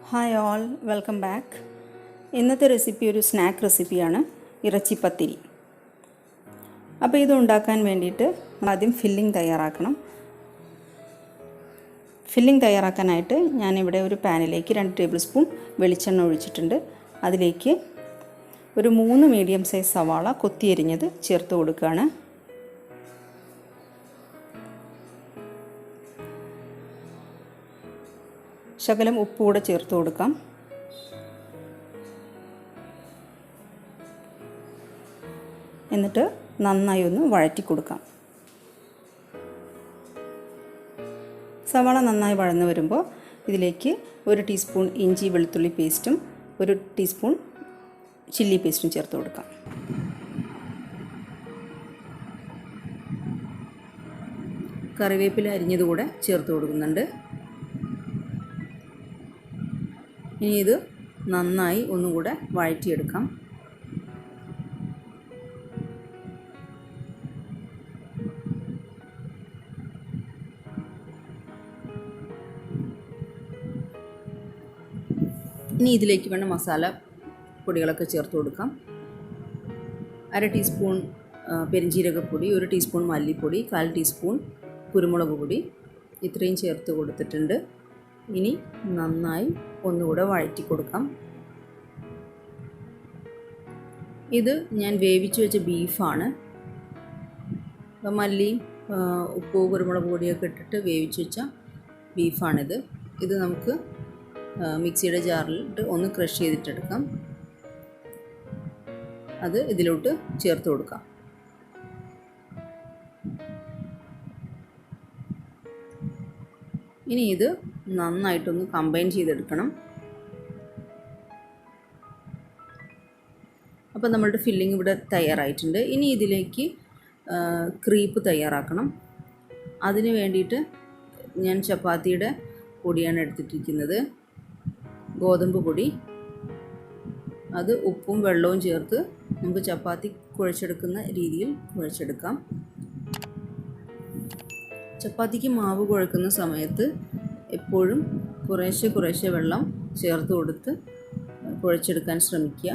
Hi all, welcome back. ഇന്നത്തെ recipe ഒരു snack റെസിപ്പിയാണ്, ഇറച്ചിപ്പത്തിരി. അപ്പോൾ ഇത് ഉണ്ടാക്കാൻ വേണ്ടിയിട്ട് ആദ്യം ഫില്ലിംഗ് തയ്യാറാക്കണം. ഫില്ലിംഗ് തയ്യാറാക്കാനായിട്ട് ഞാനിവിടെ ഒരു പാനിലേക്ക് 2 ടേബിൾ സ്പൂൺ വെളിച്ചെണ്ണ ഒഴിച്ചിട്ടുണ്ട്. അതിലേക്ക് ഒരു 3 മീഡിയം സൈസ് സവാള കൊത്തിയരിഞ്ഞത് ചേർത്ത് കൊടുക്കുകയാണ്. ശകലം ഉപ്പ് കൂടെ ചേർത്ത് കൊടുക്കാം. എന്നിട്ട് നന്നായി ഒന്ന് വഴറ്റി കൊടുക്കാം. സവാള നന്നായി വഴന്നു വരുമ്പോൾ ഇതിലേക്ക് 1 ടീസ്പൂൺ ഇഞ്ചി വെളുത്തുള്ളി പേസ്റ്റും 1 ടീസ്പൂൺ ചില്ലി പേസ്റ്റും ചേർത്ത് കൊടുക്കാം. കറിവേപ്പില അരിഞ്ഞതുകൂടെ ചേർത്ത് കൊടുക്കുന്നുണ്ട്. ഇനി ഇത് നന്നായി ഒന്നുകൂടെ വഴറ്റിയെടുക്കാം. ഇനി ഇതിലേക്ക് വേണ്ട മസാല പൊടികളൊക്കെ ചേർത്ത് കൊടുക്കാം. 1/2 ടീസ്പൂൺ പെരിഞ്ജീരകപ്പൊടി, 1 ടീസ്പൂൺ മല്ലിപ്പൊടി, 1/4 ടീസ്പൂൺ കുരുമുളക് പൊടി, ഇത്രയും ചേർത്ത് കൊടുത്തിട്ടുണ്ട്. ഇനി നന്നായി ഒന്നുകൂടെ വഴറ്റി കൊടുക്കാം. ഇത് ഞാൻ വേവിച്ച് വെച്ച ബീഫാണ്. മല്ലിയും ഉപ്പ് കുരുമുളക് പൊടിയൊക്കെ ഇട്ടിട്ട് വേവിച്ച് വെച്ച ബീഫാണിത്. ഇത് നമുക്ക് മിക്സിയുടെ ജാറിലിട്ട് ഒന്ന് ക്രഷ് ചെയ്തിട്ടെടുക്കാം. അത് ഇതിലോട്ട് ചേർത്ത് കൊടുക്കാം. ഇനി ഇത് നന്നായിട്ടൊന്ന് കമ്പൈൻ ചെയ്തെടുക്കണം. അപ്പോൾ നമ്മളുടെ ഫില്ലിംഗ് ഇവിടെ തയ്യാറായിട്ടുണ്ട്. ഇനി ഇതിലേക്ക് ക്രീപ്പ് തയ്യാറാക്കണം. അതിന് വേണ്ടിയിട്ട് ഞാൻ ചപ്പാത്തിയുടെ പൊടിയാണ് എടുത്തിട്ടിരിക്കുന്നത്, ഗോതമ്പ് പൊടി. അത് ഉപ്പും വെള്ളവും ചേർത്ത് നമുക്ക് ചപ്പാത്തി കുഴച്ചെടുക്കുന്ന രീതിയിൽ കുഴച്ചെടുക്കാം. ചപ്പാത്തിക്ക് മാവ് കുഴക്കുന്ന സമയത്ത് എപ്പോഴും കുറേശ്ശെ വെള്ളം ചേർത്ത് കൊടുത്ത് കുഴച്ചെടുക്കാൻ ശ്രമിക്കുക.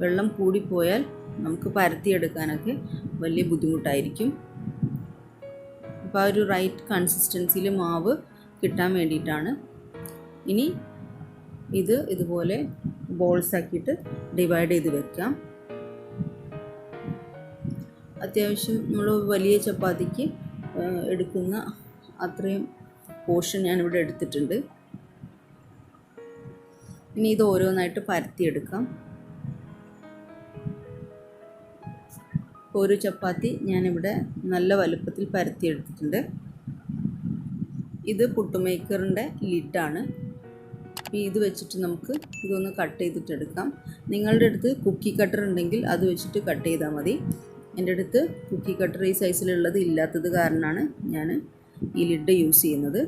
വെള്ളം കൂടിപ്പോയാൽ നമുക്ക് പരത്തിയെടുക്കാനൊക്കെ വലിയ ബുദ്ധിമുട്ടായിരിക്കും. അപ്പോൾ ആ ഒരു റൈറ്റ് കൺസിസ്റ്റൻസിയിൽ മാവ് കിട്ടാൻ വേണ്ടിയിട്ടാണ്. ഇനി ഇത് ഇതുപോലെ ബോൾസ് ആക്കിയിട്ട് ഡിവൈഡ് ചെയ്ത് വെക്കാം. അത്യാവശ്യം നമ്മൾ വലിയ ചപ്പാത്തിക്ക് എടുക്കുന്ന അത്രയും പോർഷൻ ഞാനിവിടെ എടുത്തിട്ടുണ്ട്. ഇനി ഇത് ഓരോന്നായിട്ട് പരത്തിയെടുക്കാം. ഒരു ചപ്പാത്തി ഞാനിവിടെ നല്ല വലുപ്പത്തിൽ പരത്തിയെടുത്തിട്ടുണ്ട്. ഇത് പുട്ടുമേക്കറിൻ്റെ ലിഡാണ്. ഇത് വെച്ചിട്ട് നമുക്ക് ഇതൊന്ന് കട്ട് ചെയ്തിട്ടെടുക്കാം. നിങ്ങളുടെ അടുത്ത് കുക്കി കട്ടർ ഉണ്ടെങ്കിൽ അത് വെച്ചിട്ട് കട്ട് ചെയ്താൽ മതി. എൻ്റെ അടുത്ത് കുക്കി കട്ടർ ഈ സൈസിലുള്ളത് ഇല്ലാത്തത് കാരണമാണ് ഞാൻ ഈ ലിഡ് യൂസ് ചെയ്യുന്നത്.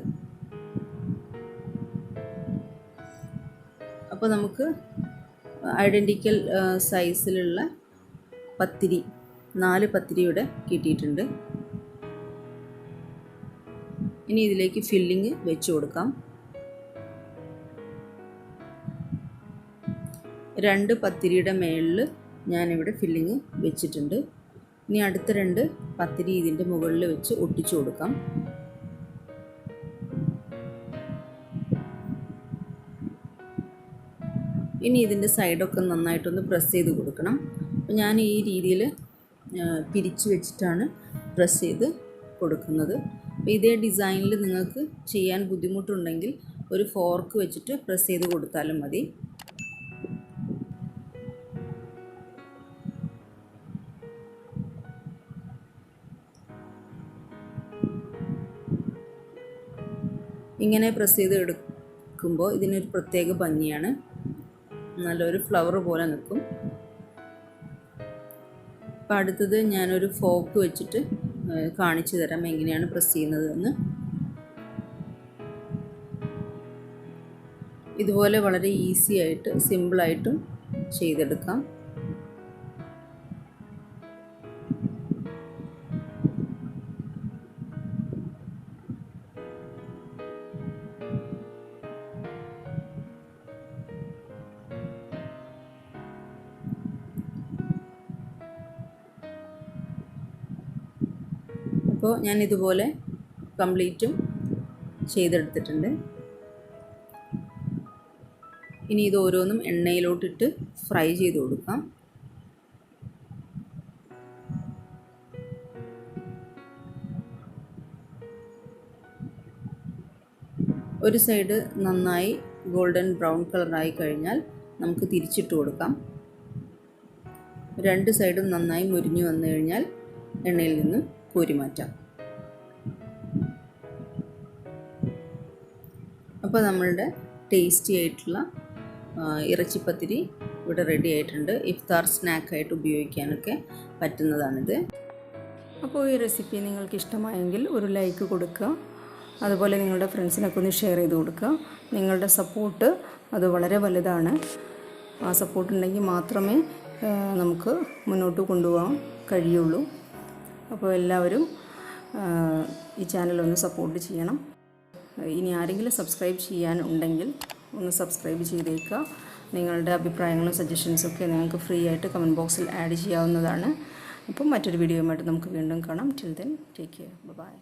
അപ്പോൾ നമുക്ക് ഐഡൻറ്റിക്കൽ സൈസിലുള്ള പത്തിരി 4 പത്തിരി ഇവിടെ കിട്ടിയിട്ടുണ്ട്. ഇനി ഇതിലേക്ക് ഫില്ലിങ് വെച്ച് കൊടുക്കാം. 2 പത്തിരിയുടെ മേളിൽ ഞാനിവിടെ ഫില്ലിങ് വെച്ചിട്ടുണ്ട്. ഇനി അടുത്ത 2 പത്തിരി ഇതിൻ്റെ മുകളിൽ വെച്ച് ഒട്ടിച്ചു കൊടുക്കാം. ഇനി ഇതിൻ്റെ സൈഡൊക്കെ നന്നായിട്ടൊന്ന് പ്രസ് ചെയ്ത് കൊടുക്കണം. അപ്പോൾ ഞാൻ ഈ രീതിയിൽ പിരിച്ചു വെച്ചിട്ടാണ് പ്രസ് ചെയ്ത് കൊടുക്കുന്നത്. അപ്പോൾ ഇതേ ഡിസൈനിൽ നിങ്ങൾക്ക് ചെയ്യാൻ ബുദ്ധിമുട്ടുണ്ടെങ്കിൽ ഒരു ഫോർക്ക് വെച്ചിട്ട് പ്രസ് ചെയ്ത് കൊടുത്താലും മതി. ഇങ്ങനെ പ്രസ് ചെയ്ത് എടുക്കുമ്പോൾ ഇതിനൊരു പ്രത്യേക ഭംഗിയാണ്. നല്ലൊരു ഫ്ലവർ പോലെ നിൽക്കും. അപ്പോൾ അടുത്തത് ഞാനൊരു ഫോർക്ക് വെച്ചിട്ട് കാണിച്ചു തരാം എങ്ങനെയാണ് പ്രസ് ചെയ്യുന്നതെന്ന്. ഇതുപോലെ വളരെ ഈസി ആയിട്ട് സിമ്പിളായിട്ടും ചെയ്തെടുക്കാം. അപ്പോൾ ഞാൻ ഇതുപോലെ കംപ്ലീറ്റും ചെയ്തെടുത്തിട്ടുണ്ട്. ഇനി ഇത് ഓരോന്നും എണ്ണയിലോട്ടിട്ട് ഫ്രൈ ചെയ്ത് കൊടുക്കാം. ഒരു സൈഡ് നന്നായി ഗോൾഡൻ ബ്രൗൺ കളറായി കഴിഞ്ഞാൽ നമുക്ക് തിരിച്ചിട്ട് കൊടുക്കാം. രണ്ട് സൈഡും നന്നായി മുരിഞ്ഞു വന്നു കഴിഞ്ഞാൽ എണ്ണയിൽ നിന്ന് കോരി മാറ്റാം. അപ്പോൾ നമ്മളുടെ ടേസ്റ്റി ആയിട്ടുള്ള ഇറച്ചിപ്പത്തിരി ഇവിടെ റെഡി ആയിട്ടുണ്ട്. ഇഫ്താർ സ്നാക്കായിട്ട് ഉപയോഗിക്കാനൊക്കെ പറ്റുന്നതാണിത്. അപ്പോൾ ഈ റെസിപ്പി നിങ്ങൾക്ക് ഇഷ്ടമായെങ്കിൽ ഒരു ലൈക്ക് കൊടുക്കുക. അതുപോലെ നിങ്ങളുടെ ഫ്രണ്ട്സിനൊക്കെ ഒന്ന് ഷെയർ ചെയ്ത് കൊടുക്കുക. നിങ്ങളുടെ സപ്പോർട്ട് അത് വളരെ വലുതാണ്. ആ സപ്പോർട്ട് ഉണ്ടെങ്കിൽ മാത്രമേ നമുക്ക് മുന്നോട്ട് കൊണ്ടുപോകാൻ കഴിയുള്ളൂ. അപ്പോൾ എല്ലാവരും ഈ ചാനലൊന്ന് സപ്പോർട്ട് ചെയ്യണം. ഇനി ആരെങ്കിലും സബ്സ്ക്രൈബ് ചെയ്യാനുണ്ടെങ്കിൽ ഒന്ന് സബ്സ്ക്രൈബ് ചെയ്തേക്കുക. നിങ്ങളുടെ അഭിപ്രായങ്ങളും സജഷൻസൊക്കെ നിങ്ങൾക്ക് ഫ്രീ ആയിട്ട് കമൻറ്റ് ബോക്സിൽ ആഡ് ചെയ്യാവുന്നതാണ്. അപ്പം മറ്റൊരു വീഡിയോയുമായിട്ട് നമുക്ക് വീണ്ടും കാണാം. Till then take care. By.